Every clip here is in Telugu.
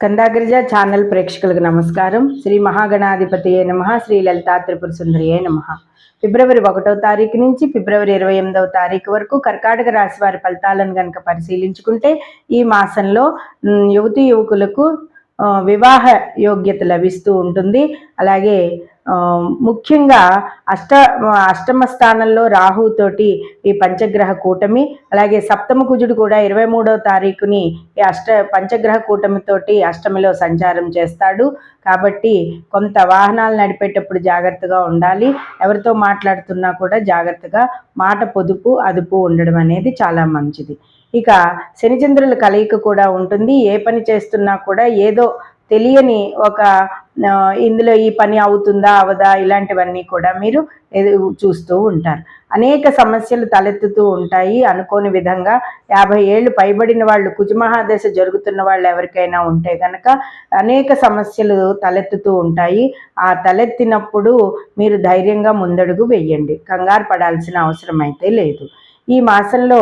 స్కందాగ్రజ ఛానల్ ప్రేక్షకులకు నమస్కారం. శ్రీ మహాగణాధిపతియే నమః. శ్రీ లలితా త్రిపుర సుందరియే నమః. ఫిబ్రవరి 1వ తారీఖు నుంచి ఫిబ్రవరి 28వ తారీఖు వరకు కర్కాటక రాశి వారి ఫలితాలను కనుక పరిశీలించుకుంటే ఈ మాసంలో యువతీ యువకులకు వివాహ యోగ్యత లభిస్తూ ఉంటుంది. అలాగే ముఖ్యంగా అష్టమ స్థానంలో రాహుతోటి ఈ పంచగ్రహ కూటమి, అలాగే సప్తమ కుజుడు కూడా 23వ తారీఖుని ఈ పంచగ్రహ కూటమితోటి అష్టమిలో సంచారం చేస్తాడు. కాబట్టి కొంత వాహనాలు నడిపేటప్పుడు జాగ్రత్తగా ఉండాలి. ఎవరితో మాట్లాడుతున్నా కూడా జాగ్రత్తగా మాట పొదుపు అదుపు ఉండడం అనేది చాలా మంచిది. ఇక శనిచంద్రుల కలయిక కూడా ఉంటుంది. ఏ పని చేస్తున్నా కూడా ఏదో తెలియని ఒక ఇందులో ఈ పని అవుతుందా అవదా ఇలాంటివన్నీ కూడా మీరు చూస్తూ ఉంటారు. అనేక సమస్యలు తలెత్తుతూ ఉంటాయి. అనుకోని విధంగా 50 ఏళ్ళు పైబడిన వాళ్ళు, కుజమహాదశ జరుగుతున్న వాళ్ళు ఎవరికైనా ఉంటే కనుక అనేక సమస్యలు తలెత్తుతూ ఉంటాయి. ఆ తలెత్తినప్పుడు మీరు ధైర్యంగా ముందడుగు వెయ్యండి. కంగారు పడాల్సిన అవసరం అయితే లేదు. ఈ మాసంలో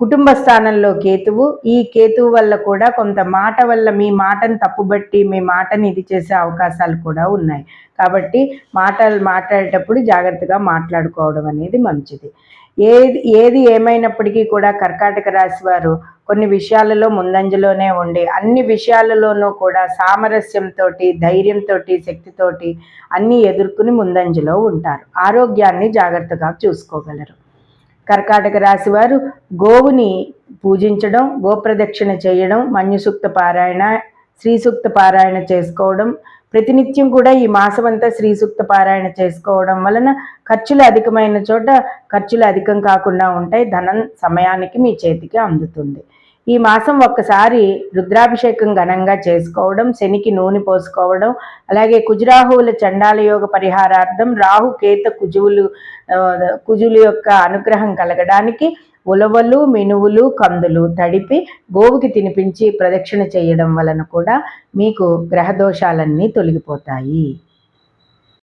కుటుంబ స్థానంలో కేతువు, ఈ కేతువు వల్ల కూడా కొంత మాట వల్ల మీ మాటను తప్పుబట్టి మీ మాటని ఇది చేసే అవకాశాలు కూడా ఉన్నాయి. కాబట్టి మాట్లాడేటప్పుడు జాగ్రత్తగా మాట్లాడుకోవడం అనేది మంచిది. ఏది ఏమైనప్పటికీ కూడా కర్కాటక రాశి వారు కొన్ని విషయాలలో ముందంజలోనే ఉండి అన్ని విషయాలలోనూ కూడా సామరస్యంతో, ధైర్యంతో, శక్తితోటి అన్నీ ఎదుర్కొని ముందంజలో ఉంటారు. ఆరోగ్యాన్ని జాగ్రత్తగా చూసుకోగలరు. కర్కాటక రాశి వారు గోవుని పూజించడం, గోప్రదక్షిణ చేయడం, మన్యుసూక్త పారాయణ, శ్రీ సూక్త పారాయణ చేసుకోవడం, ప్రతినిత్యం కూడా ఈ మాసమంతా శ్రీ సూక్త పారాయణ చేసుకోవడం వలన ఖర్చులు అధికమైన చోట ఖర్చులు అధికం కాకుండా ఉంటాయి. ధనం సమయానికి మీ చేతికి అందుతుంది. ఈ మాసం ఒక్కసారి రుద్రాభిషేకం ఘనంగా చేసుకోవడం, శనికి నూనె పోసుకోవడం, అలాగే కుజరాహువుల చండాల యోగ పరిహారార్థం రాహు కేత కుజుల యొక్క అనుగ్రహం కలగడానికి ఉలవలు, మినువులు, కందులు తడిపి గోవుకి తినిపించి ప్రదక్షిణ చేయడం వలన కూడా మీకు గ్రహదోషాలన్నీ తొలగిపోతాయి.